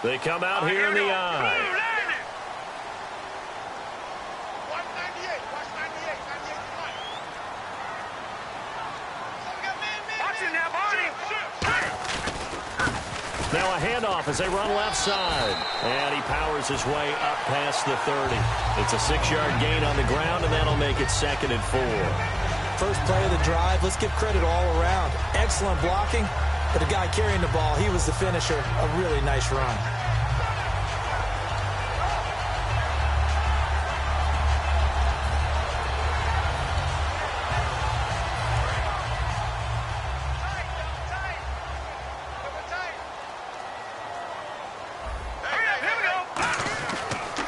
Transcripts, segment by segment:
They come out here in the eye. Now a handoff as they run left side. And he powers his way up past the 30. It's a 6-yard gain on the ground, and that'll make it 2nd and 4. First play of the drive, let's give credit all around. Excellent blocking, but the guy carrying the ball, he was the finisher. A really nice run.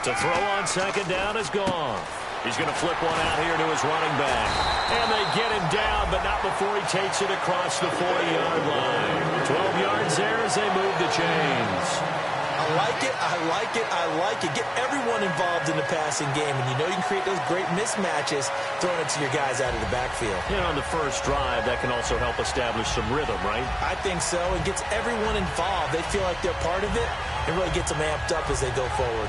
To throw on 2nd down is gone. He's going to flip one out here to his running back. And they get him down, but not before he takes it across the 40-yard line. 12 yards there as they move the chains. I like it, I like it, I like it. Get everyone involved in the passing game, and you know you can create those great mismatches throwing it to your guys out of the backfield. And on the first drive, that can also help establish some rhythm, right? I think so. It gets everyone involved. They feel like they're part of it. It really gets them amped up as they go forward.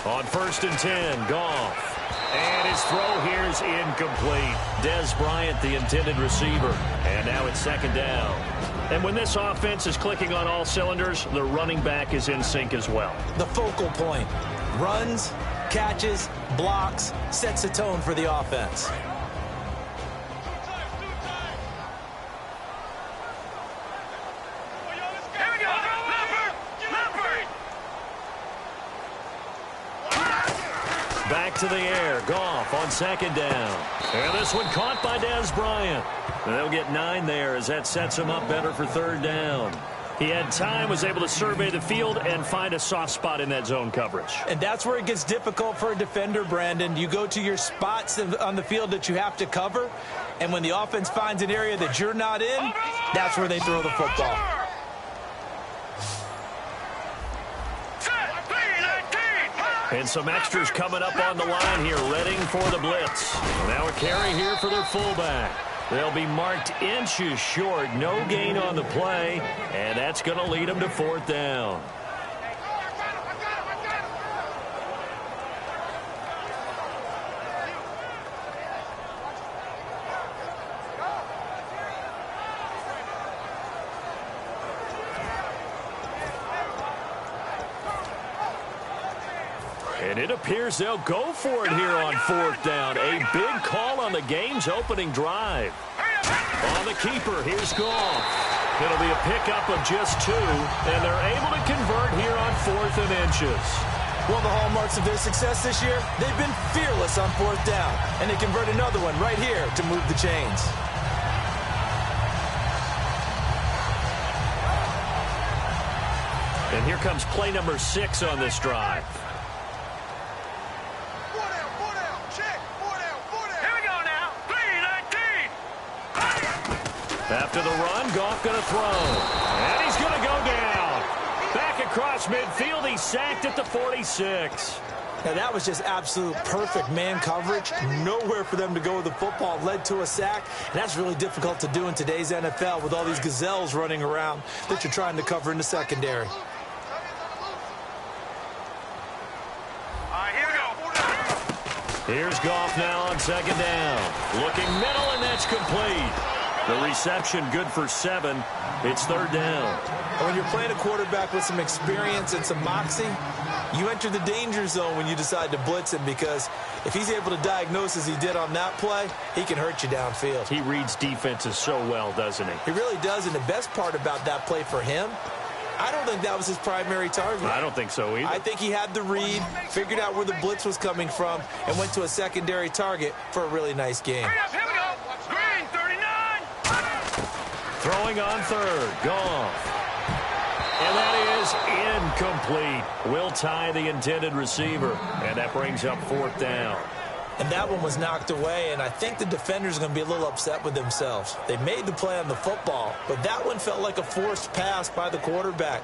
On 1st and 10, Goff. And his throw here is incomplete. Dez Bryant, the intended receiver. And now it's 2nd down. And when this offense is clicking on all cylinders, the running back is in sync as well. The focal point. Runs, catches, blocks, sets the tone for the offense. Back to the air. Goff on 2nd down. And this one caught by Dez Bryant. And they'll get 9 there as that sets him up better for 3rd down. He had time, was able to survey the field and find a soft spot in that zone coverage. And that's where it gets difficult for a defender, Brandon. You go to your spots on the field that you have to cover, and when the offense finds an area that you're not in, that's where they throw the football. And some extras coming up on the line here, readying for the blitz. Now a carry here for their fullback. They'll be marked inches short, no gain on the play, and that's going to lead them to 4th down. And it appears they'll go for it here on 4th down. A big call on the game's opening drive. On the keeper, here's Goff. It'll be a pickup of just 2, and they're able to convert here on 4th and inches. One of the hallmarks of their success this year, they've been fearless on 4th down, and they convert another one right here to move the chains. And here comes play number 6 on this drive. After the run, Goff going to throw. And he's going to go down. Back across midfield, he's sacked at the 46. Now that was just absolute perfect man coverage. Nowhere for them to go with the football. Led to a sack. And that's really difficult to do in today's NFL with all these gazelles running around that you're trying to cover in the secondary. Here's Goff now on 2nd down. Looking middle, and that's complete. The reception good for 7. It's 3rd down. When you're playing a quarterback with some experience and some moxie, you enter the danger zone when you decide to blitz him, because if he's able to diagnose as he did on that play, he can hurt you downfield. He reads defenses so well, doesn't he? He really does, and the best part about that play for him, I don't think that was his primary target. I don't think so either. I think he had the read, figured out where the blitz was coming from, and went to a secondary target for a really nice game. Throwing on 3rd, Goff. And that is incomplete. Will tie the intended receiver, and that brings up 4th down. And that one was knocked away, and I think the defenders are going to be a little upset with themselves. They made the play on the football, but that one felt like a forced pass by the quarterback.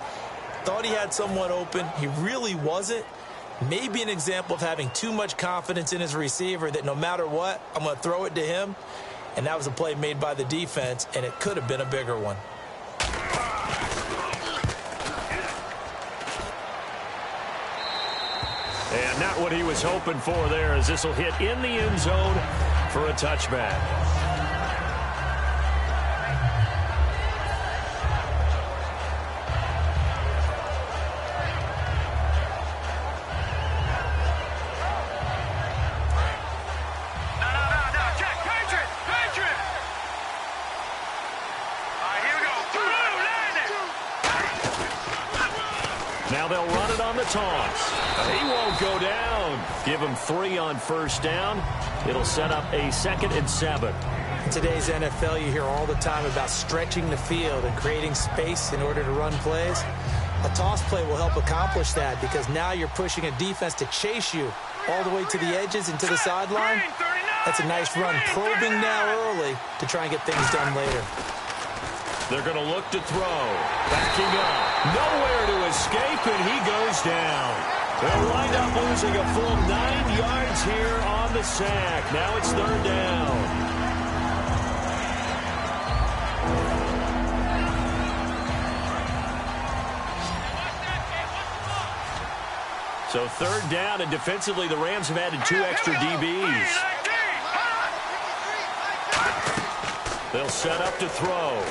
Thought he had someone open. He really wasn't. Maybe an example of having too much confidence in his receiver that no matter what, I'm going to throw it to him. And that was a play made by the defense, and it could have been a bigger one. And not what he was hoping for there, as this will hit in the end zone for a touchback. Now they'll run it on the toss. He won't go down. Give him 3 on first down. It'll set up a 2nd and 7. In today's NFL, you hear all the time about stretching the field and creating space in order to run plays. A toss play will help accomplish that because now you're pushing a defense to chase you all the way to the edges and to the sideline. That's a nice run, probing now early to try and get things done later. They're going to look to throw. Backing up. Nowhere to escape, and he goes down. They'll wind up losing a full 9 yards here on the sack. Now it's 3rd down. So 3rd down, and defensively the Rams have added 2 extra DBs. They'll set up to throw.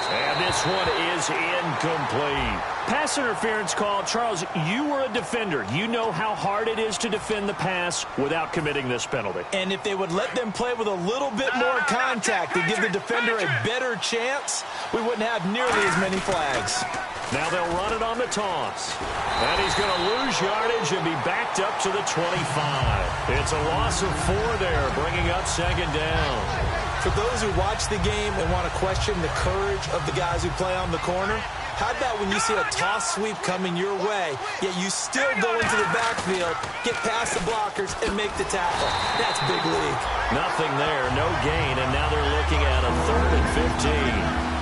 And this one is incomplete. Pass interference call. Charles, you were a defender. You know how hard it is to defend the pass without committing this penalty. And if they would let them play with a little bit more contact to give the defender a better chance, we wouldn't have nearly as many flags. Now they'll run it on the toss. And he's going to lose yardage and be backed up to the 25. It's a loss of 4 there, bringing up 2nd down. For those who watch the game and want to question the courage of the guys who play on the corner, how about when you see a toss sweep coming your way, yet you still go into the backfield, get past the blockers, and make the tackle? That's big league. Nothing there, no gain, and now they're looking at a 3rd and 15.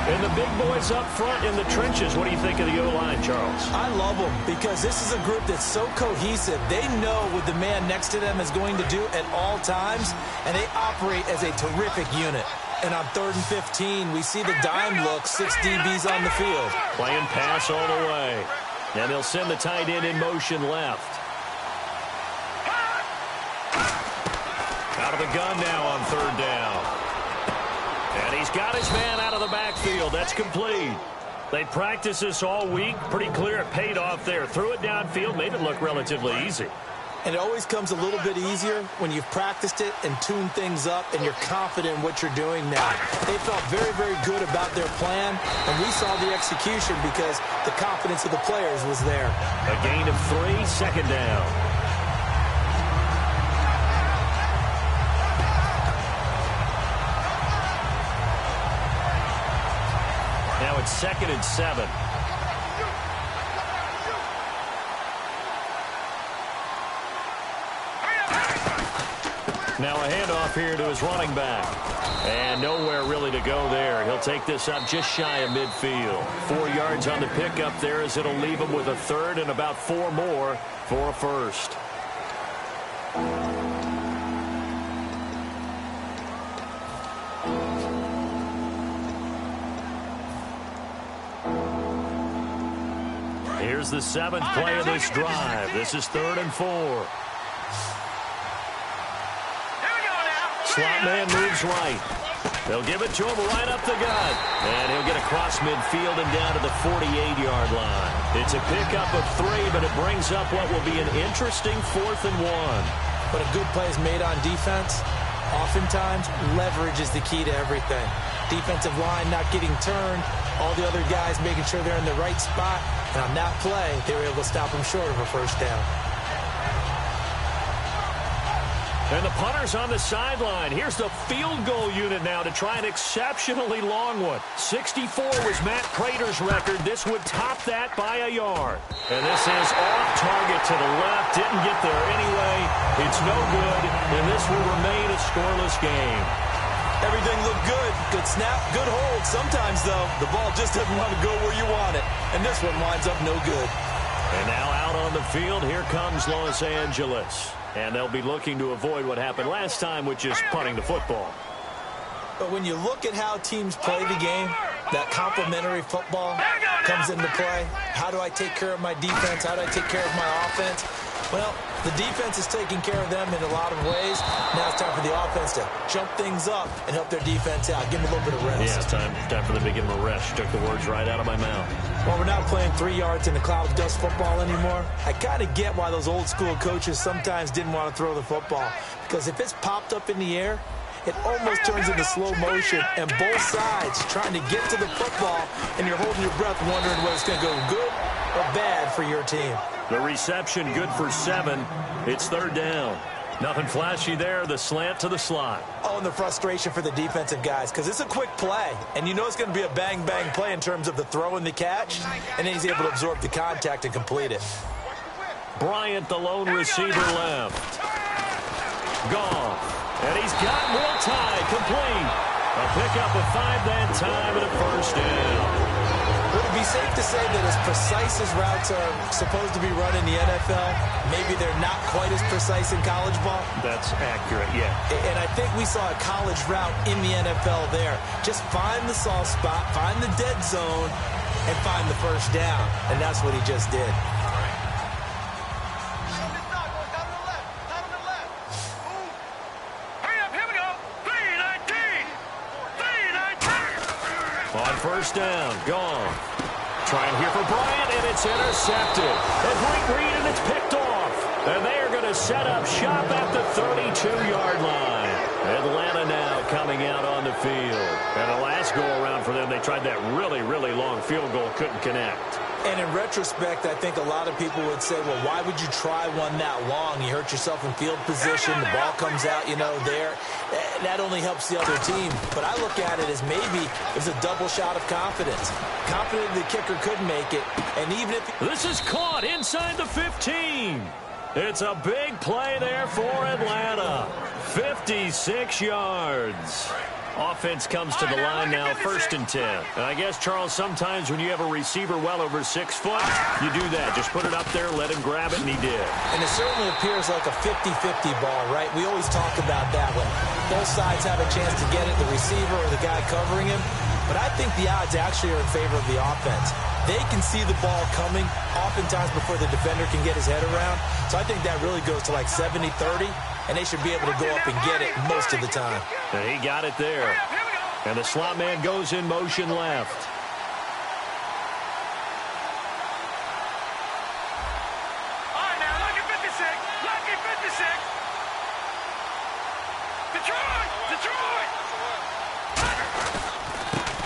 And the big boys up front in the trenches, what do you think of the O-line, Charles? I love them because this is a group that's so cohesive. They know what the man next to them is going to do at all times, and they operate as a terrific unit. And on 3rd and 15, we see the dime look, 6 DBs on the field. Playing pass all the way. And they'll send the tight end in motion left. Out of the gun now on 3rd down. And he's got his man out of the backfield. That's complete. They practiced this all week. Pretty clear it paid off there. Threw it downfield, made it look relatively easy. And it always comes a little bit easier when you've practiced it and tuned things up and you're confident in what you're doing now. They felt very, very good about their plan, and we saw the execution because the confidence of the players was there. A gain of 3, 2nd down. Now it's 2nd and 7. Now a handoff here to his running back. And nowhere really to go there. He'll take this up just shy of midfield. 4 yards on the pickup there as it'll leave him with a 3rd and about 4 more for a 1st. Here's the 7th play of this drive. This is 3rd and 4. Slot man moves right. They'll give it to him right up the gut. And he'll get across midfield and down to the 48-yard line. It's a pickup of 3, but it brings up what will be an interesting 4th and 1. But a good play is made on defense. Oftentimes, leverage is the key to everything. Defensive line not getting turned. All the other guys making sure they're in the right spot. And on that play, they were able to stop him short of a 1st down. And the punter's on the sideline. Here's the field goal unit now to try an exceptionally long one. 64 was Matt Prater's record. This would top that by a yard. And this is off target to the left. Didn't get there anyway. It's no good, and this will remain a scoreless game. Everything looked good. Good snap, good hold. Sometimes, though, the ball just doesn't want to go where you want it. And this one winds up no good. And now out on the field, here comes Los Angeles. And they'll be looking to avoid what happened last time, which is punting the football. But when you look at how teams play the game, that complementary football comes into play. How do I take care of my defense? How do I take care of my offense? Well, the defense is taking care of them in a lot of ways. Now it's time for the offense to jump things up and help their defense out. Give them a little bit of rest. Yeah, it's time for them to give them a rest. You took the words right out of my mouth. Well, we're not playing 3 yards in the cloud of dust football anymore. I kind of get why those old school coaches sometimes didn't want to throw the football. Because if it's popped up in the air, it almost turns into slow motion, and both sides trying to get to the football, and you're holding your breath wondering whether it's going to go good or bad for your team. The reception good for 7. It's third down. Nothing flashy there. The slant to the slot. Oh, and the frustration for the defensive guys, because it's a quick play, and you know it's going to be a bang-bang play in terms of the throw and the catch, and then he's able to absorb the contact and complete it. Bryant, the lone receiver, left. Goff. And he's got Will Tye complete. A pickup of 5 that time and a first down. Would it be safe to say that as precise as routes are supposed to be run in the NFL, maybe they're not quite as precise in college ball? That's accurate, yeah. And I think we saw a college route in the NFL there. Just find the soft spot, find the dead zone, and find the first down. And that's what he just did. On first down, gone. Trying here for Bryant, and it's intercepted. And Blake Reed, and it's picked off. And they are going to set up shop at the 32-yard line. Atlanta now coming out on the field. And the last go-around for them, they tried that really, really long field goal, couldn't connect. And in retrospect, I think a lot of people would say, well, why would you try one that long? You hurt yourself in field position. The ball comes out, there. That only helps the other team. But I look at it as maybe it was a double shot of confidence. Confident the kicker could make it. And even if... This is caught inside the 15. It's a big play there for Atlanta. 56 yards. Offense comes to the line now, first and 10. And I guess, Charles, sometimes when you have a receiver well over 6 foot, you do that. Just put it up there, let him grab it, and he did. And it certainly appears like a 50-50 ball, right? We always talk about that when both sides have a chance to get it, the receiver or the guy covering him. But I think the odds actually are in favor of the offense. They can see the ball coming oftentimes before the defender can get his head around. So I think that really goes to like 70-30. And they should be able to go up and get it most of the time. And he got it there. And the slot man goes in motion left. All right, now, lucky 56. Lucky 56. Detroit!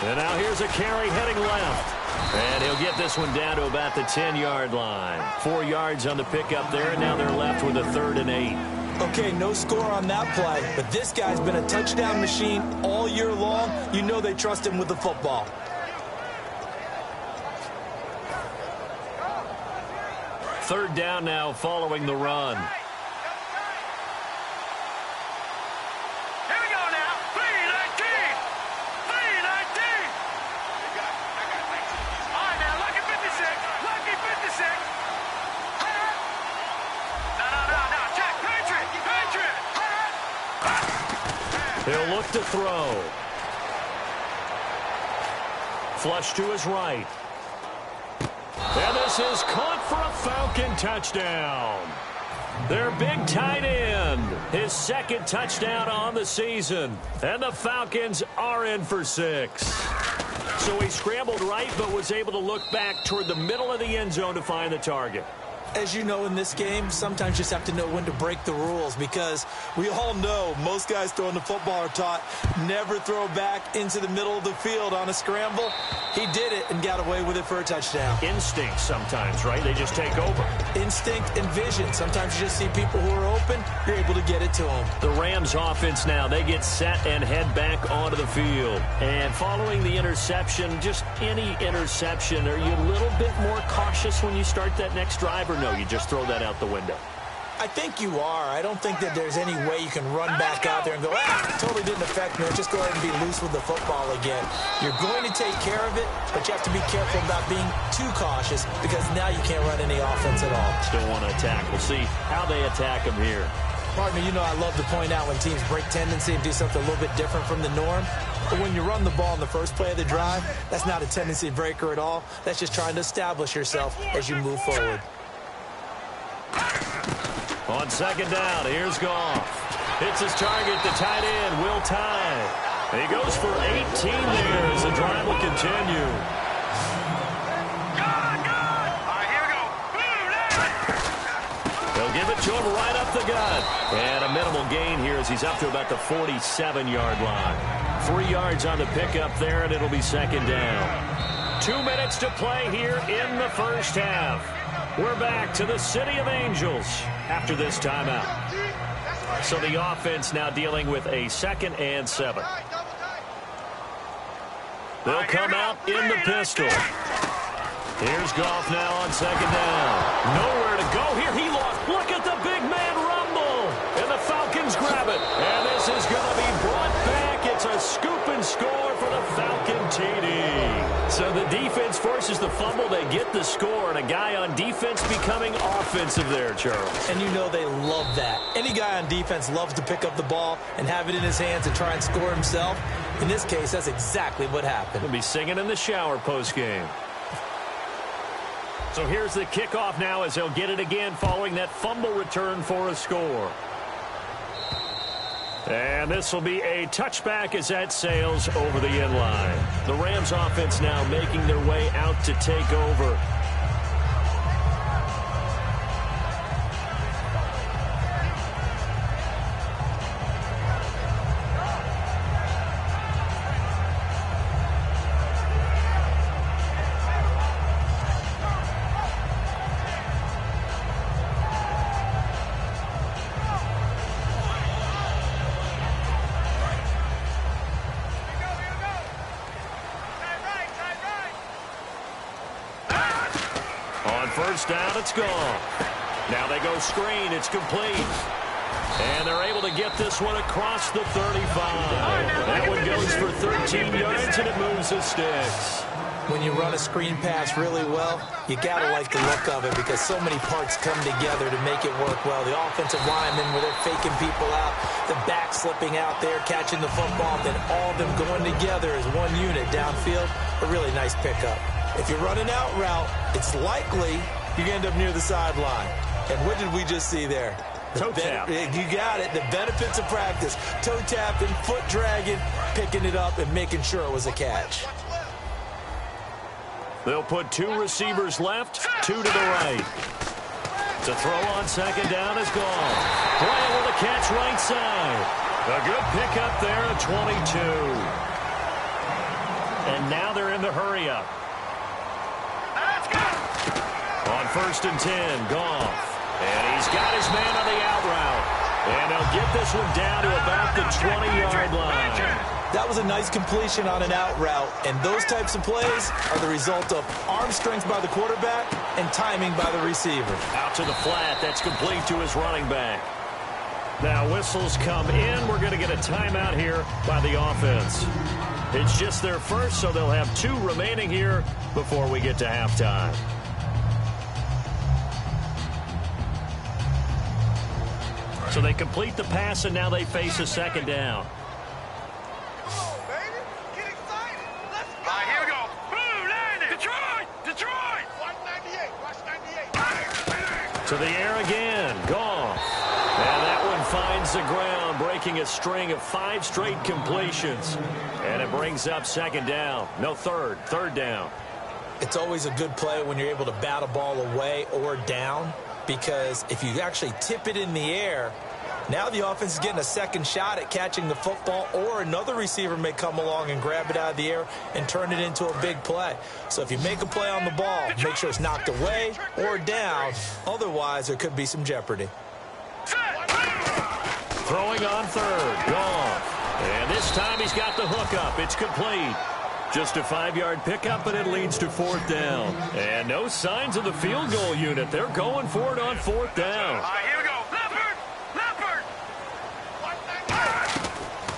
And now here's a carry heading left. And he'll get this one down to about the 10-yard line. 4 yards on the pickup there, and now they're left with a 3rd and 8. Okay, no score on that play, but this guy's been a touchdown machine all year long. You know they trust him with the football. Third down now following the run. Here we go now. 3-19. 3-19. All right, now, lucky 56. Lucky 56. No, check. Patriot. He'll look to throw. Flush to his right. And this is caught for a Falcon touchdown. Their big tight end, his 2nd touchdown on the season. And the Falcons are in for 6. So he scrambled right, but was able to look back toward the middle of the end zone to find the target. As you know, in this game, sometimes you just have to know when to break the rules, because we all know most guys throwing the football are taught never throw back into the middle of the field on a scramble. He did it and got away with it for a touchdown. Instinct sometimes, right? They just take over. Instinct and vision. Sometimes you just see people who are open, you're able to get it to them. The Rams offense now, they get set and head back onto the field. And following the interception, just any interception, are you a little bit more cautious when you start that next drive, or no, you just throw that out the window? I think you are. I don't think that there's any way you can run back out there and go, totally didn't affect me. Just go ahead and be loose with the football again. You're going to take care of it, but you have to be careful about being too cautious because now you can't run any offense at all. Still want to attack. We'll see how they attack him here. Partner, you know I love to point out when teams break tendency and do something a little bit different from the norm. But when you run the ball in the first play of the drive, that's not a tendency breaker at all. That's just trying to establish yourself as you move forward. On second down, here's Goff. Hits his target, the tight end, Will Tye. He goes for 18 there as the drive will continue. All right, here we go. They'll give it to him right up the gut. And a minimal gain here as he's up to about the 47-yard line. 3 yards on the pickup there, and it'll be second down. 2 minutes to play here in the first half. We're back to the City of Angels after this timeout. So the offense now dealing with a 2nd and 7. They'll come out in the pistol. Here's Goff now on second down. Nowhere to go here. He lost. Look at the big man rumble. And the Falcons grab it. And this is going to be brought back. It's a scoop and score for the Falcon TD. So the defense forces the fumble. They get the score. And a guy on defense becoming offensive there, Charles. And you know they love that. Any guy on defense loves to pick up the ball and have it in his hands and try and score himself. In this case, that's exactly what happened. He'll be singing in the shower postgame. So here's the kickoff now as they'll get it again following that fumble return for a score. And this will be a touchback as that sails over the end line. The Rams offense now making their way out to take over. First down, it's gone. Now they go screen. It's complete. And they're able to get this one across the 35. That one goes for 13 yards, and it moves the sticks. When you run a screen pass really well, you got to like the look of it because so many parts come together to make it work well. The offensive linemen, where they're faking people out, the back slipping out there, catching the football, then all of them going together as one unit downfield. A really nice pickup. If you run an out route, it's likely you're going to end up near the sideline. And what did we just see there? Toe tap. You got it. The benefits of practice. Toe tapping, foot dragging, picking it up, and making sure it was a catch. They'll put 2 receivers left, 2 to the right. To throw on second down is gone. Bryant with a catch right side. A good pickup there at 22. And now they're in the hurry-up. On first and 10, Goff. And he's got his man on the out route. And they'll get this one down to about the 20-yard line. That was a nice completion on an out route. And those types of plays are the result of arm strength by the quarterback and timing by the receiver. Out to the flat. That's complete to his running back. Now whistles come in. We're going to get a timeout here by the offense. It's just their first, so they'll have 2 remaining here before we get to halftime. So they complete the pass, and now they face a second down. Get excited. Let's go. All right, here we go. Boom, landing. Detroit. Watch 98. To the air again. Goff. And that one finds the ground, breaking a string of 5 straight completions. And it brings up second down. No, third down. It's always a good play when you're able to bat a ball away or down, because if you actually tip it in the air, now the offense is getting a second shot at catching the football, or another receiver may come along and grab it out of the air and turn it into a big play. So if you make a play on the ball, make sure it's knocked away or down. Otherwise, there could be some jeopardy. Throwing on third. Goff. And this time he's got the hook up. It's complete. Just a 5-yard pickup, and it leads to 4th down. And no signs of the field goal unit. They're going for it on 4th down. All right, here we go.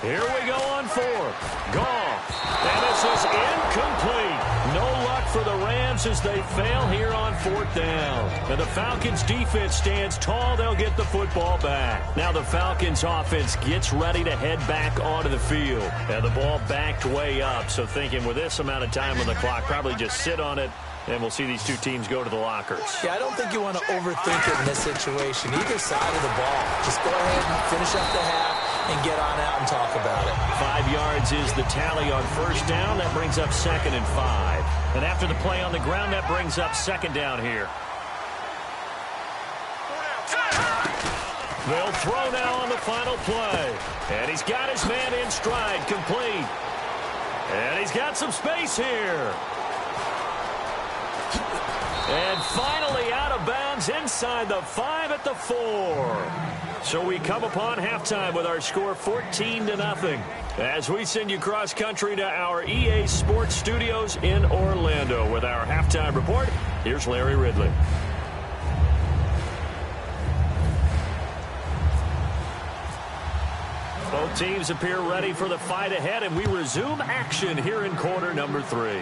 Here we go on fourth. Goff. And this is incomplete. No luck for the Rams as they fail here on fourth down. And the Falcons defense stands tall. They'll get the football back. Now the Falcons offense gets ready to head back onto the field. And the ball backed way up. So thinking with this amount of time on the clock, probably just sit on it. And we'll see these two teams go to the lockers. Yeah, I don't think you want to overthink it in this situation. Either side of the ball. Just go ahead and finish up the half and get on out and talk about it. 5 yards is the tally on first down. That brings up 2nd and 5. And after the play on the ground, that brings up 2nd down here. They'll throw now on the final play. And he's got his man in stride, complete. And he's got some space here. And finally out of bounds inside the 5 at the 4. So we come upon halftime with our score 14-0. As we send you cross-country to our EA Sports Studios in Orlando with our halftime report, here's Larry Ridley. Both teams appear ready for the fight ahead, and we resume action here in quarter number 3.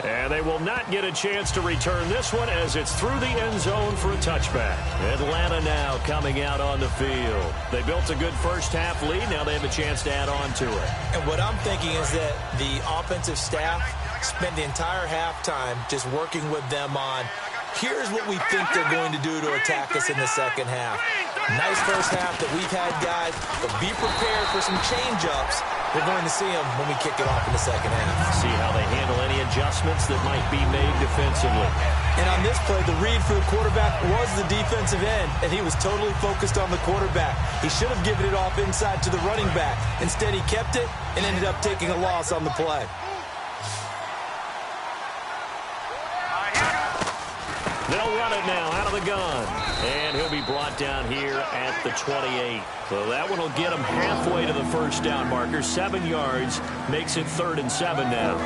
And they will not get a chance to return this one as it's through the end zone for a touchback. Atlanta now coming out on the field. They built a good first half lead. Now they have a chance to add on to it. And what I'm thinking is that the offensive staff spent the entire halftime just working with them on, here's what we think they're going to do to attack us in the second half. Nice first half that we've had, guys, but be prepared for some change-ups. We're going to see them when we kick it off in the second half. See how they handle any adjustments that might be made defensively. And on this play, the read for the quarterback was the defensive end, and he was totally focused on the quarterback. He should have given it off inside to the running back. Instead, he kept it and ended up taking a loss on the play. They'll run it now out of the gun. And he'll be brought down here at the 28. So that one will get him halfway to the first down marker. 7 yards makes it 3rd and 7 now.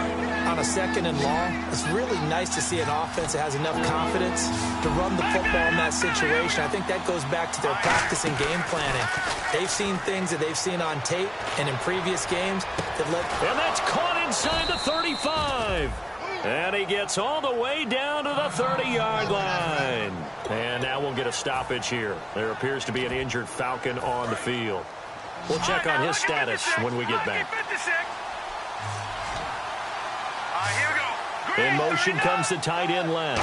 On a 2nd and long, it's really nice to see an offense that has enough confidence to run the football in that situation. I think that goes back to their practice and game planning. They've seen things that they've seen on tape and in previous games that let... And that's caught inside the 35. And he gets all the way down to the 30-yard line. And now we'll get a stoppage here. There appears to be an injured Falcon on the field. We'll check on his status when we get back. In motion comes the tight end left.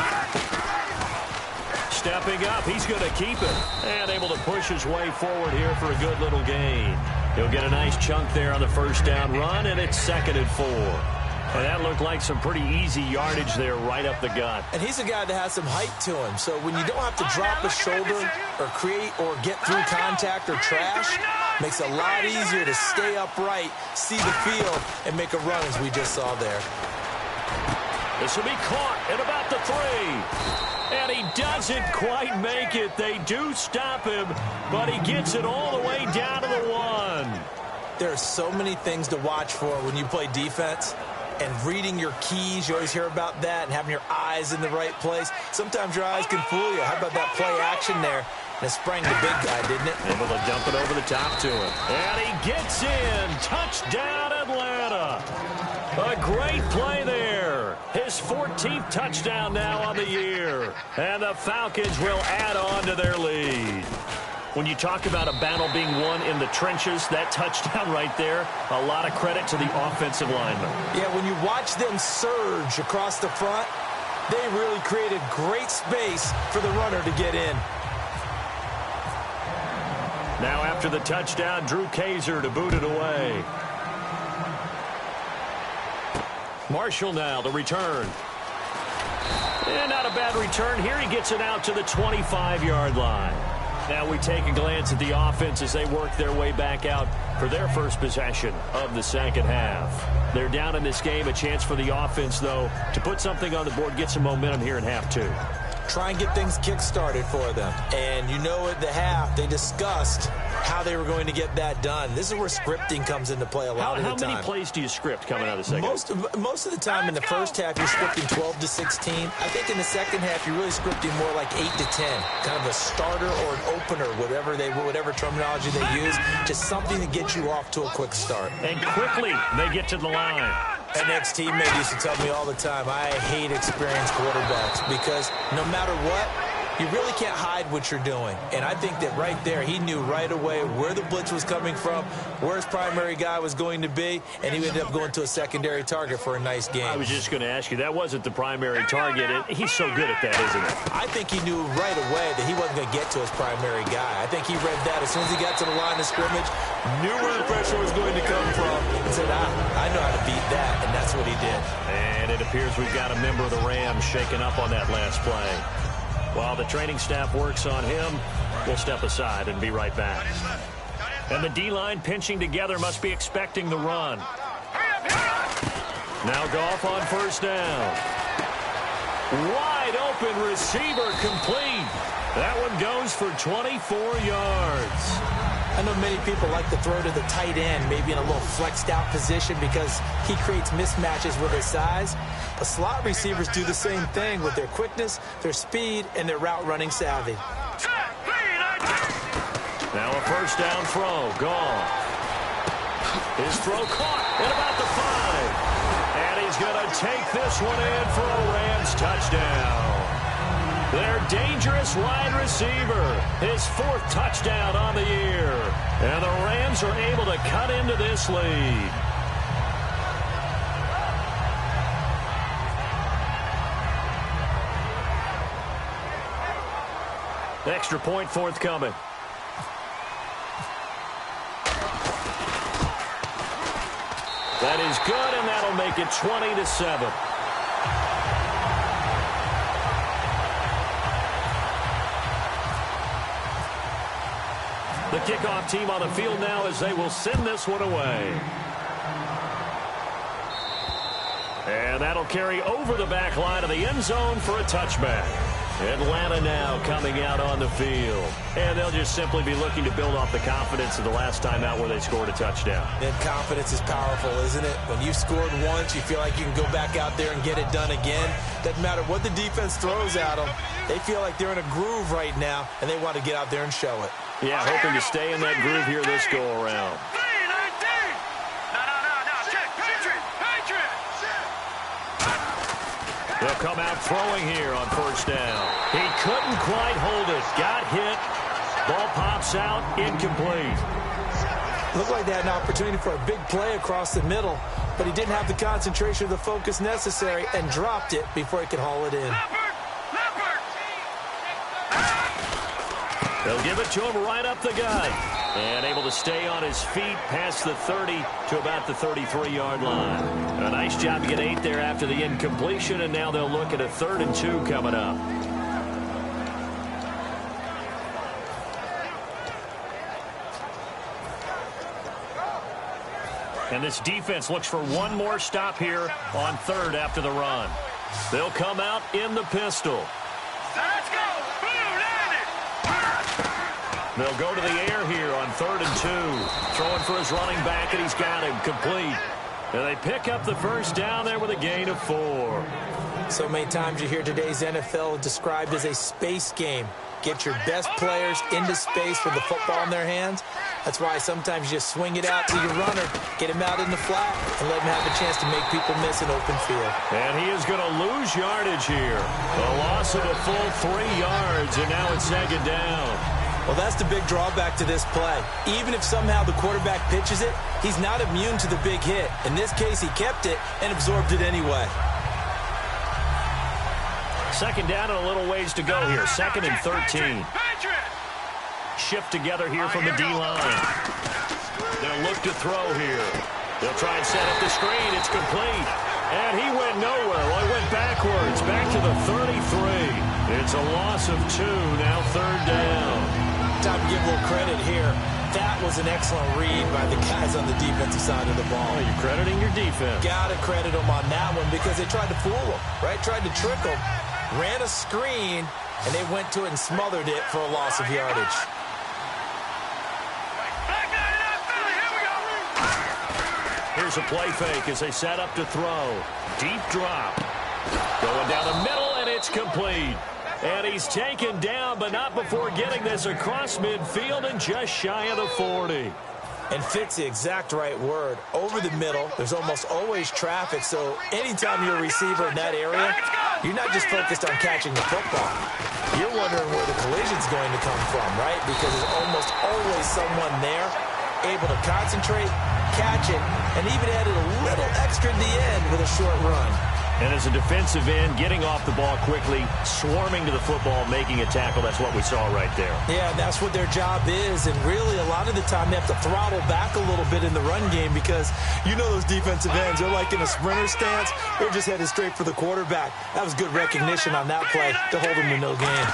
Stepping up, he's going to keep it. And able to push his way forward here for a good little gain. He'll get a nice chunk there on the first down run, and it's 2nd and 4. And that looked like some pretty easy yardage there right up the gut. And he's a guy that has some height to him. So when you don't have to drop a shoulder or create or get through contact or trash, makes it a lot easier to stay upright, see the field, and make a run as we just saw there. This will be caught at about the 3. And he doesn't quite make it. They do stop him, but he gets it all the way down to the 1. There are so many things to watch for when you play defense. And reading your keys, you always hear about that, and having your eyes in the right place. Sometimes your eyes can fool you. How about that play action there? And it sprang the big guy, didn't it? Able to dump it over the top to him. And he gets in. Touchdown, Atlanta. A great play there. His 14th touchdown now on the year. And the Falcons will add on to their lead. When you talk about a battle being won in the trenches, that touchdown right there, a lot of credit to the offensive linemen. Yeah, when you watch them surge across the front, they really created great space for the runner to get in. Now after the touchdown, Drew Kaiser to boot it away. Marshall now, the return. And not a bad return here. He gets it out to the 25-yard line. Now we take a glance at the offense as they work their way back out for their first possession of the second half. They're down in this game. A chance for the offense, though, to put something on the board, get some momentum here in half 2. try and get things kick-started for them. And you know at the half, they discussed how they were going to get that done. This is where scripting comes into play a lot of the time. How many plays do you script coming out of the second? Most of the time in the first half, you're scripting 12 to 16. I think in the second half, you're really scripting more like 8 to 10. Kind of a starter or an opener, whatever terminology they use. Just something to get you off to a quick start. And quickly, they get to the line. An ex-teammate used to tell me all the time, I hate experienced quarterbacks because no matter what, you really can't hide what you're doing. And I think that right there, he knew right away where the blitz was coming from, where his primary guy was going to be, and he ended up going to a secondary target for a nice game. I was just going to ask you, that wasn't the primary target. He's so good at that, isn't he? I think he knew right away that he wasn't going to get to his primary guy. I think he read that as soon as he got to the line of scrimmage, knew where the pressure was going to come from, and said, I know how to beat that, and that's what he did. And it appears we've got a member of the Rams shaken up on that last play. While the training staff works on him, we'll step aside and be right back. And the D-line pinching together must be expecting the run. Now Goff on first down. Wide open receiver complete. That one goes for 24 yards. I know many people like to throw to the tight end, maybe in a little flexed out position because he creates mismatches with his size. But slot receivers do the same thing with their quickness, their speed, and their route running savvy. Now a first down throw. Goff. His throw caught at about the 5. And he's going to take this one in for a Rams touchdown. Their dangerous wide receiver, his 4th touchdown on the year. And the Rams are able to cut into this lead. Extra point forthcoming. That is good, and that'll make it 20-7. The kickoff team on the field now as they will send this one away. And that'll carry over the back line of the end zone for a touchback. Atlanta now coming out on the field. And they'll just simply be looking to build off the confidence of the last time out where they scored a touchdown. And confidence is powerful, isn't it? When you've scored once, you feel like you can go back out there and get it done again. Doesn't matter what the defense throws at them. They feel like they're in a groove right now, and they want to get out there and show it. Yeah, hoping to stay in that groove here this go-around. They'll come out throwing here on first down. He couldn't quite hold it. Got hit. Ball pops out. Incomplete. Looked like they had an opportunity for a big play across the middle, but he didn't have the concentration or the focus necessary and dropped it before he could haul it in. They'll give it to him right up the gut. And able to stay on his feet past the 30 to about the 33-yard line. A nice job to get 8 there after the incompletion, and now they'll look at a 3rd and 2 coming up. And this defense looks for one more stop here on 3rd after the run. They'll come out in the pistol. Let's go! They'll go to the air here on 3rd and 2. Throwing for his running back, and he's got him complete. And they pick up the first down there with a gain of 4. So many times you hear today's NFL described as a space game. Get your best players into space with the football in their hands. That's why sometimes you just swing it out to your runner, get him out in the flat, and let him have a chance to make people miss an open field. And he is going to lose yardage here. A loss of a full 3 yards, and now it's 2nd down. Well, that's the big drawback to this play. Even if somehow the quarterback pitches it, he's not immune to the big hit. In this case, he kept it and absorbed it anyway. 2nd down and a little ways to go here. 2nd and 13. Shift together here from the D-line. They'll look to throw here. They'll try and set up the screen. It's complete. And he went nowhere. Well, he went backwards. Back to the 33. It's a loss of 2. Now 3rd down. Time to give a little credit here. That was an excellent read by the guys on the defensive side of the ball. Oh, you're crediting your defense. Got to credit them on that one because they tried to fool them, right? Tried to trick them. ran a screen, and they went to it and smothered it for a loss of yardage. Here's a play fake as they set up to throw. Deep drop. Going down the middle, and it's complete. And he's taken down, but not before getting this across midfield and just shy of the 40. And fit's the exact right word. Over the middle, there's almost always traffic, so anytime you're a receiver in that area, you're not just focused on catching the football. You're wondering where the collision's going to come from, right? Because there's almost always someone there able to concentrate, catch it, and even added a little extra at the end with a short run. And as a defensive end, getting off the ball quickly, swarming to the football, making a tackle, that's what we saw right there. Yeah, that's what their job is, and really a lot of the time they have to throttle back a little bit in the run game because you know those defensive ends, they're like in a sprinter stance, they're just headed straight for the quarterback. That was good recognition on that play to hold him to no gain.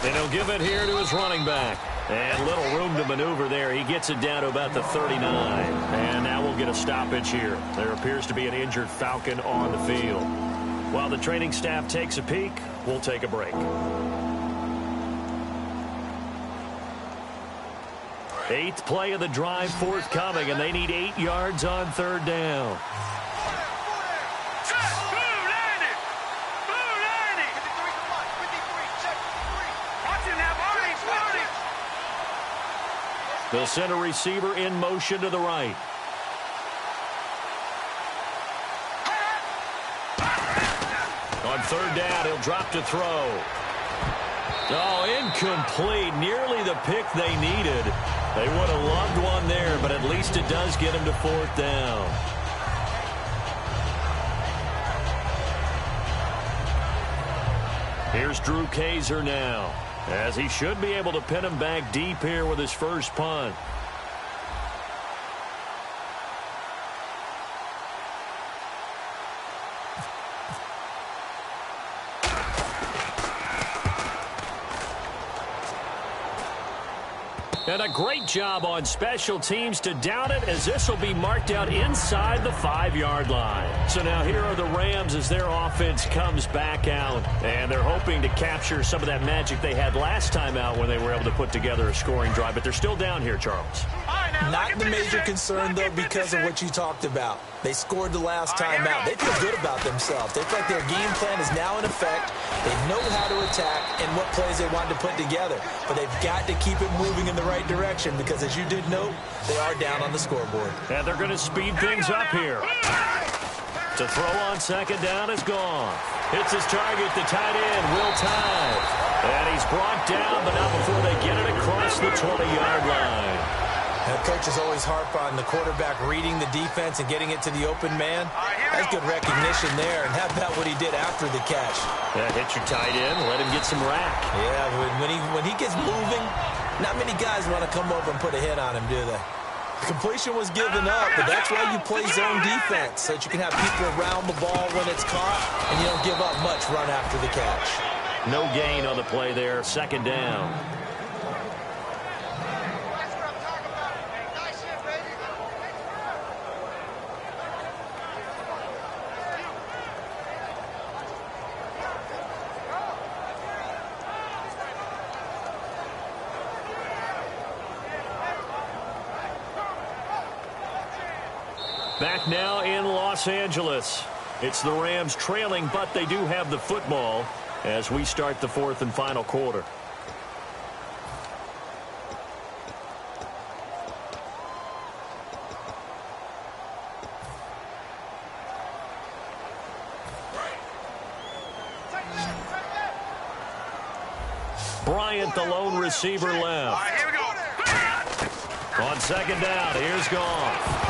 And he'll give it here to his running back. And little room to maneuver there. He gets it down to about the 39. And now we'll get a stoppage here. There appears to be an injured Falcon on the field. While the training staff takes a peek, we'll take a break. 8th play of the drive forthcoming, and they need 8 yards on 3rd down. They'll send a receiver in motion to the right. On 3rd down, he'll drop to throw. Oh, incomplete. Nearly the pick they needed. They would have loved one there, but at least it does get him to 4th down. Here's Drew Kaiser now, as he should be able to pin him back deep here with his first punt. And a great job on special teams to down it, as this will be marked out inside the 5-yard line. So now here are the Rams as their offense comes back out. And they're hoping to capture some of that magic they had last time out when they were able to put together a scoring drive. But they're still down here, Charles. Not the major concern, though, because of what you talked about. They scored the last time out. They feel good about themselves. They feel like their game plan is now in effect. They know how to attack and what plays they want to put together. But they've got to keep it moving in the right direction because, as you did note, they are down on the scoreboard. And they're going to speed things up here. To throw on 2nd down is gone. Hits his target, the tight end, Will Tide. And he's brought down, but not before they get it across the 20-yard line. Coaches always harp on the quarterback reading the defense and getting it to the open man. That's good recognition there. And how about what he did after the catch? Yeah, hit your tight end, let him get some rack. Yeah, when he gets moving, not many guys want to come over and put a hit on him, do they? The completion was given up, but that's why you play zone defense, so that you can have people around the ball when it's caught, and you don't give up much run after the catch. No gain on the play there, 2nd down. Back now in Los Angeles. It's the Rams trailing, but they do have the football as we start the 4th and final quarter. Bryant, the lone receiver, left. Here we go. On 2nd down, here's Goff.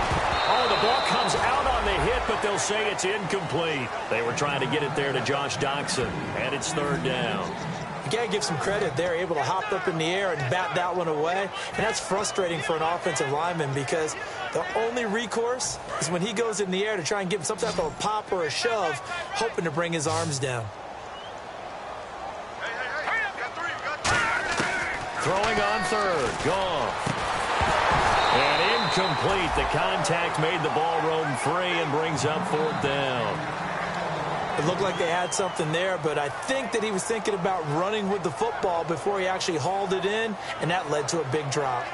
Oh, the ball comes out on the hit, but they'll say it's incomplete. They were trying to get it there to Josh Doxson, and it's 3rd down. You got to give some credit. They're able to hop up in the air and bat that one away, and that's frustrating for an offensive lineman because the only recourse is when he goes in the air to try and give him some type of a pop or a shove, hoping to bring his arms down. Throwing on 3rd, Goff. And incomplete. The contact made the ball roam free and brings up 4th down. It looked like they had something there, but I think that he was thinking about running with the football before he actually hauled it in, and that led to a big drop.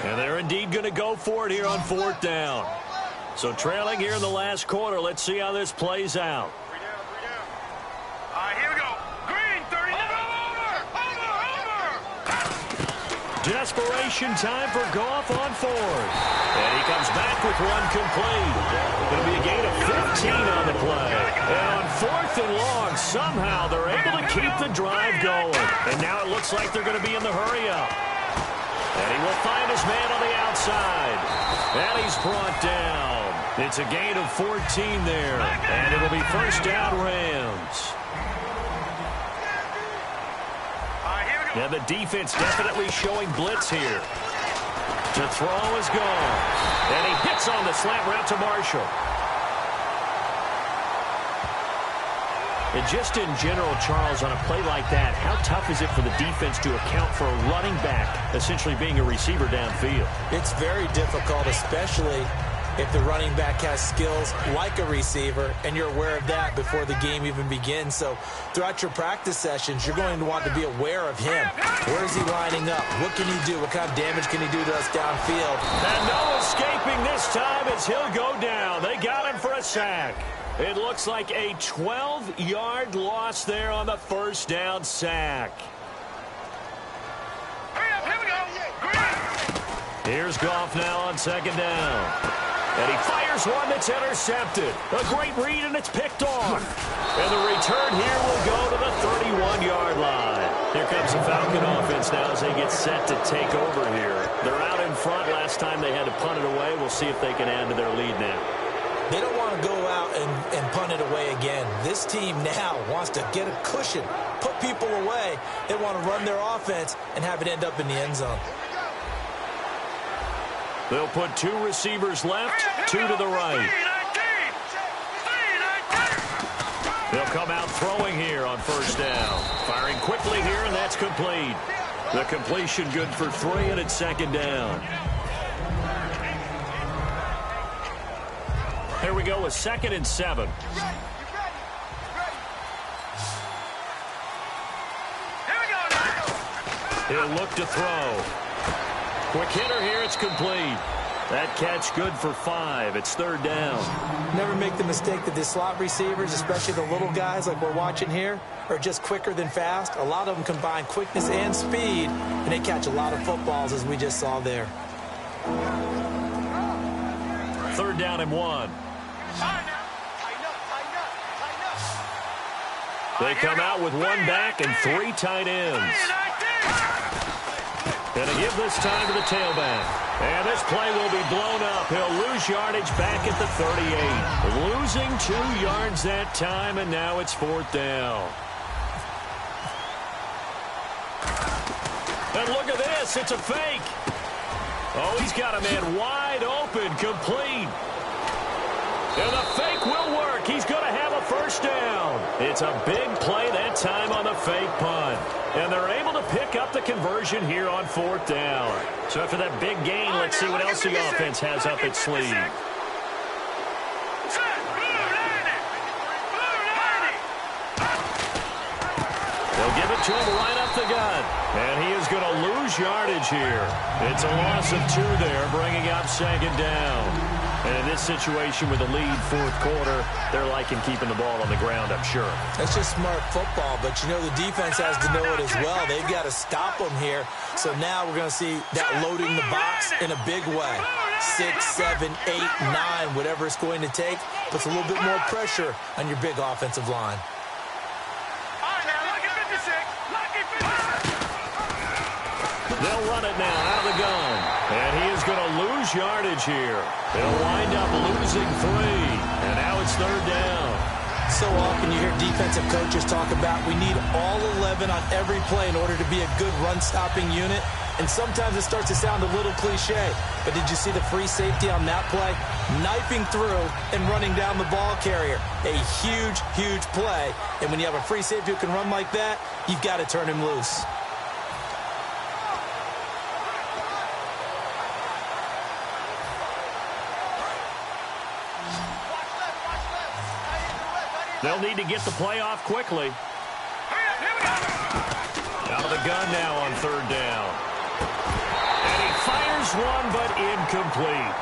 And they're indeed going to go for it here on 4th down. So trailing here in the last quarter. Let's see how this plays out. All right, here we go. Green, 30. Over. Desperation time for Goff on 4th. And he comes back with one complete. Going to be a gain of 15 on the play. And on 4th and long, somehow they're able to keep the drive going. And now it looks like they're going to be in the hurry-up. And he will find his man on the outside. And he's brought down. It's a gain of 14 there. And it'll be 1st down Rams. And the defense definitely showing blitz here. To throw is gone. And he hits on the slant route to Marshall. And just in general, Charles, on a play like that, how tough is it for the defense to account for a running back essentially being a receiver downfield? It's very difficult, especially if the running back has skills like a receiver, and you're aware of that before the game even begins. So throughout your practice sessions, you're going to want to be aware of him. Where is he lining up? What can he do? What kind of damage can he do to us downfield? And no escaping this time as he'll go down. They got him for a sack. It looks like a 12-yard loss there on the 1st down sack. Here we go. Here's Goff now on 2nd down. And he fires one that's intercepted. A great read, and it's picked off. And the return here will go to the 31-yard line. Here comes the Falcon offense now as they get set to take over here. They're out in front. Last time they had to punt it away. We'll see if they can add to their lead now. They don't want to go out and punt it away again. This team now wants to get a cushion, put people away. They want to run their offense and have it end up in the end zone. They'll put 2 receivers left, 2 to the right. They'll come out throwing here on 1st down. Firing quickly here, and that's complete. The completion good for 3, and it's 2nd down. Here we go with 2nd and 7. He'll look to throw. Quick hitter here, it's complete. That catch good for 5. It's 3rd down. Never make the mistake that the slot receivers, especially the little guys like we're watching here, are just quicker than fast. A lot of them combine quickness and speed, and they catch a lot of footballs, as we just saw there. 3rd down and 1. They come out with 1 back and 3 tight ends. And a give this time to the tailback. And this play will be blown up. He'll lose yardage back at the 38. Losing 2 yards that time, and now it's 4th down. And look at this. It's a fake. Oh, he's got a man wide open, complete. And the fake will work. He's going to have a 1st down. It's a big play that time on the fake punt. And they're able to pick up the conversion here on 4th down. So after that big gain, let's see what else the offense has up its sleeve. They'll give it to him right up the gut. And he is going to lose yardage here. It's a loss of 2 there, bringing up 2nd down. And in this situation with the lead 4th quarter, they're liking keeping the ball on the ground, I'm sure. That's just smart football, but you know the defense has to know it as well. They've got to stop them here. So now we're going to see that loading the box in a big way. 6, 7, 8, 9, whatever it's going to take, puts a little bit more pressure on your big offensive line. They'll run it now out of the gun. And he is going to lose yardage here. They'll wind up losing 3. And now it's 3rd down. So often you hear defensive coaches talk about we need all 11 on every play in order to be a good run-stopping unit. And sometimes it starts to sound a little cliche. But did you see the free safety on that play? Knifing through and running down the ball carrier. A huge, huge play. And when you have a free safety who can run like that, you've got to turn him loose. They'll need to get the play off quickly. Out of the gun now on third down. And he fires one, but incomplete.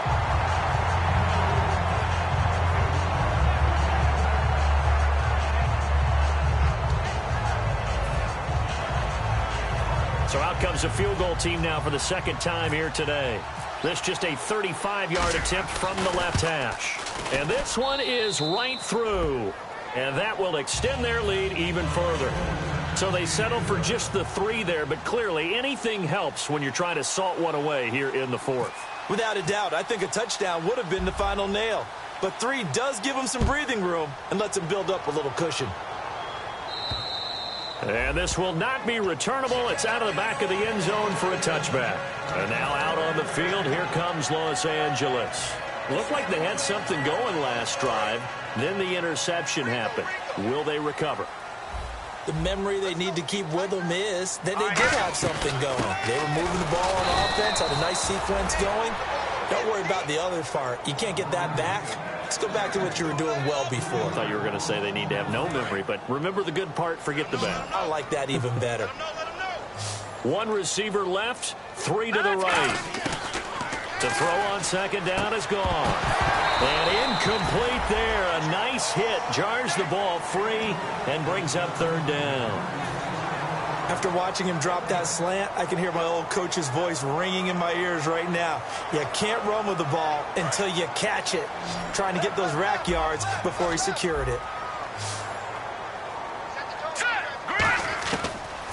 So out comes a field goal team now for the second time here today. This just a 35-yard attempt from the left hash. And this one is right through. And that will extend their lead even further. So they settle for just the 3 there, but clearly anything helps when you're trying to salt one away here in the fourth. Without a doubt, I think a touchdown would have been the final nail. But 3 does give them some breathing room and lets them build up a little cushion. And this will not be returnable. It's out of the back of the end zone for a touchback. And now out on the field, here comes Los Angeles. Looked like they had something going last drive. Then the interception happened. Will they recover? The memory they need to keep with them is that they did have something going. They were moving the ball on offense, had a nice sequence going. Don't worry about the other part. You can't get that back. Let's go back to what you were doing well before. I thought you were going to say they need to have no memory, but remember the good part, forget the bad. I like that even better. 1 receiver left, 3 to the right. The throw on second down is gone. And incomplete there. A nice hit. Jars the ball free and brings up third down. After watching him drop that slant, I can hear my old coach's voice ringing in my ears right now. You can't run with the ball until you catch it. Trying to get those rack yards before he secured it.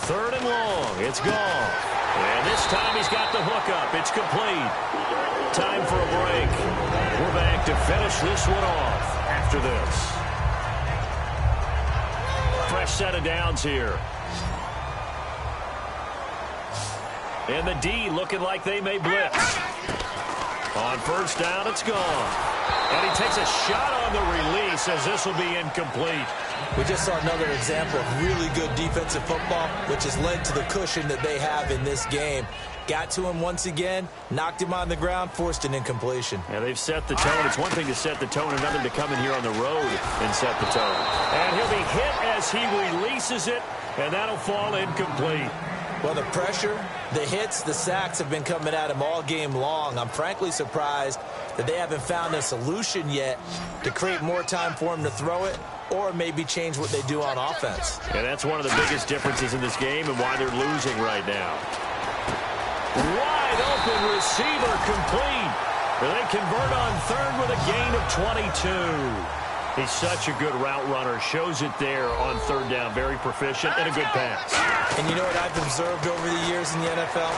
Third and long. It's gone. And this time he's got the hook up. It's complete. Time for a break. We're back to finish this one off after this. Fresh set of downs here. And the D looking like they may blitz. On first down, it's gone. And he takes a shot on the release as this will be incomplete. We just saw another example of really good defensive football, which has led to the cushion that they have in this game. Got to him once again, knocked him on the ground, forced an incompletion. Yeah, they've set the tone. It's one thing to set the tone, another to come in here on the road and set the tone. And he'll be hit as he releases it, and that'll fall incomplete. Well, the pressure, the hits, the sacks have been coming at him all game long. I'm frankly surprised that they haven't found a solution yet to create more time for him to throw it or maybe change what they do on offense. And that's one of the biggest differences in this game and why they're losing right now. Wide open receiver complete. They convert on third with a gain of 22. He's such a good route runner. Shows it there on third down. Very proficient and a good pass. And you know what I've observed over the years in the NFL?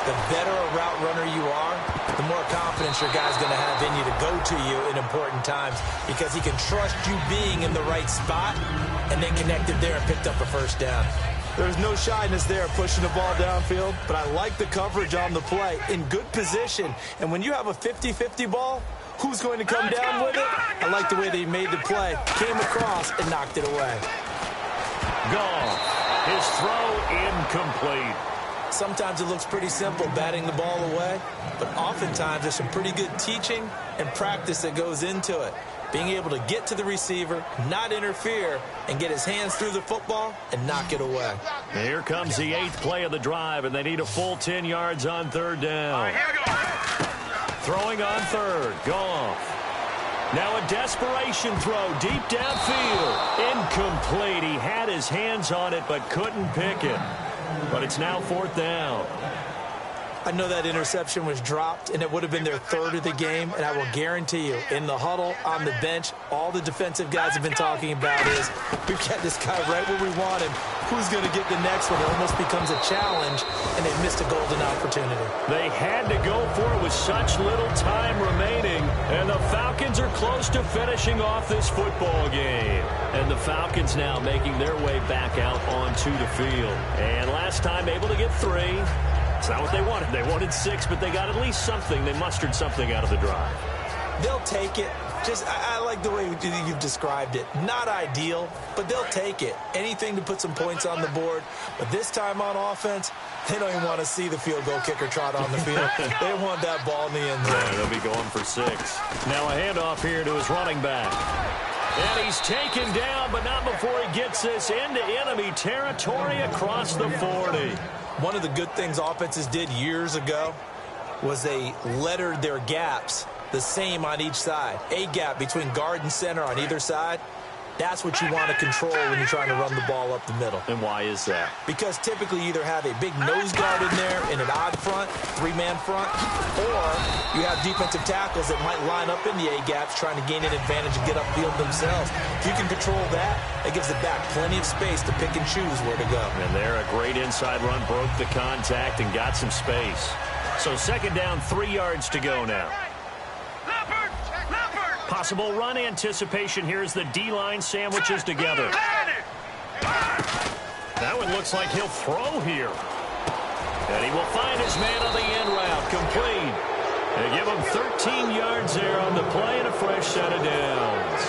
The better a route runner you are, the more confidence your guy's going to have in you to go to you in important times because he can trust you being in the right spot and then connected there and picked up a first down. There's no shyness there pushing the ball downfield, but I like the coverage on the play in good position. And when you have a 50-50 ball, who's going to come down with it? I like the way they made the play, came across, and knocked it away. Gone. His throw incomplete. Sometimes it looks pretty simple, batting the ball away, but oftentimes there's some pretty good teaching and practice that goes into it. Being able to get to the receiver, not interfere, and get his hands through the football and knock it away. Here comes the 8th play of the drive, and they need a full 10 yards on third down. Here we go. Throwing on third. Goff. Now a desperation throw deep downfield. Incomplete. He had his hands on it but couldn't pick it. But it's now fourth down. I know that interception was dropped, and it would have been their third of the game, and I will guarantee you, in the huddle, on the bench, all the defensive guys have been talking about is, we've got this guy right where we want him. Who's going to get the next one? It almost becomes a challenge, and they've missed a golden opportunity. They had to go for it with such little time remaining, and the Falcons are close to finishing off this football game. And the Falcons now making their way back out onto the field. And last time able to get 3. It's not what they wanted. They wanted 6, but they got at least something. They mustered something out of the drive. They'll take it. I like the way you've described it. Not ideal, but they'll take it. Anything to put some points on the board. But this time on offense, they don't even want to see the field goal kicker trot on the field. They want that ball in the end zone. Yeah, they'll be going for 6. Now a handoff here to his running back. And he's taken down, but not before he gets this into enemy territory across the 40. One of the good things offenses did years ago was they lettered their gaps the same on each side. A gap between guard and center on either side. That's what you want to control when you're trying to run the ball up the middle. And why is that? Because typically you either have a big nose guard in there in an odd front, three-man front, or you have defensive tackles that might line up in the A-gaps trying to gain an advantage and get upfield themselves. If you can control that, it gives the back plenty of space to pick and choose where to go. And there, a great inside run, broke the contact and got some space. So second down, 3 yards to go now. Possible run anticipation. Here's the D-line sandwiches together. That one looks like he'll throw here. And he will find his man on the end route. Complete. They give him 13 yards there on the play and a fresh set of downs.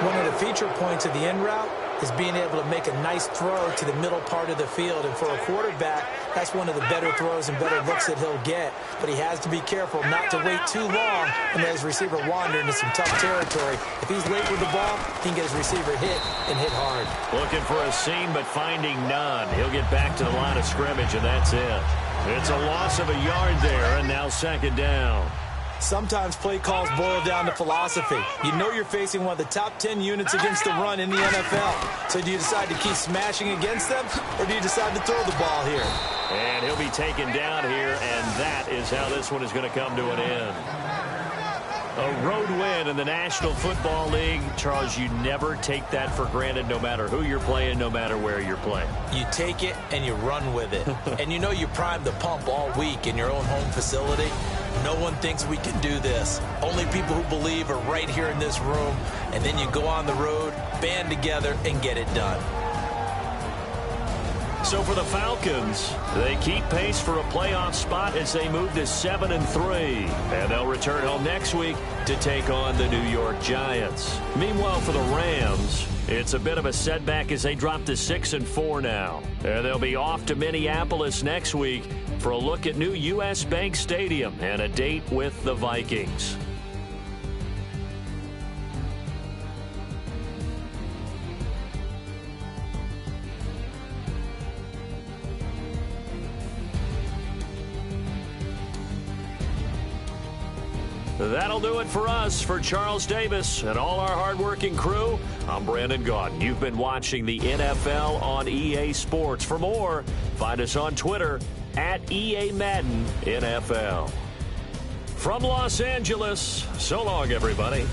One of the feature points of the end route is being able to make a nice throw to the middle part of the field. And for a quarterback, that's one of the better throws and better looks that he'll get. But he has to be careful not to wait too long and let his receiver wander into some tough territory. If he's late with the ball, he can get his receiver hit and hit hard. Looking for a seam, but finding none. He'll get back to the line of scrimmage, and that's it. It's a loss of a yard there, and now second down. Sometimes play calls boil down to philosophy. You know you're facing one of the top 10 units against the run in the NFL. So do you decide to keep smashing against them, or do you decide to throw the ball here? And he'll be taken down here, and that is how this one is going to come to an end. A road win in the National Football League. Charles, you never take that for granted, no matter who you're playing, no matter where you're playing. You take it and you run with it. And you know you primed the pump all week in your own home facility. No one thinks we can do this. Only people who believe are right here in this room. And then you go on the road, band together, and get it done. So for the Falcons, they keep pace for a playoff spot as they move to 7-3. And they'll return home next week to take on the New York Giants. Meanwhile, for the Rams, it's a bit of a setback as they drop to 6-4 now. And they'll be off to Minneapolis next week for a look at new U.S. Bank Stadium and a date with the Vikings. That'll do it for us. For Charles Davis and all our hardworking crew, I'm Brandon Gaudin. You've been watching the NFL on EA Sports. For more, find us on Twitter at EA Madden NFL. From Los Angeles, so long, everybody.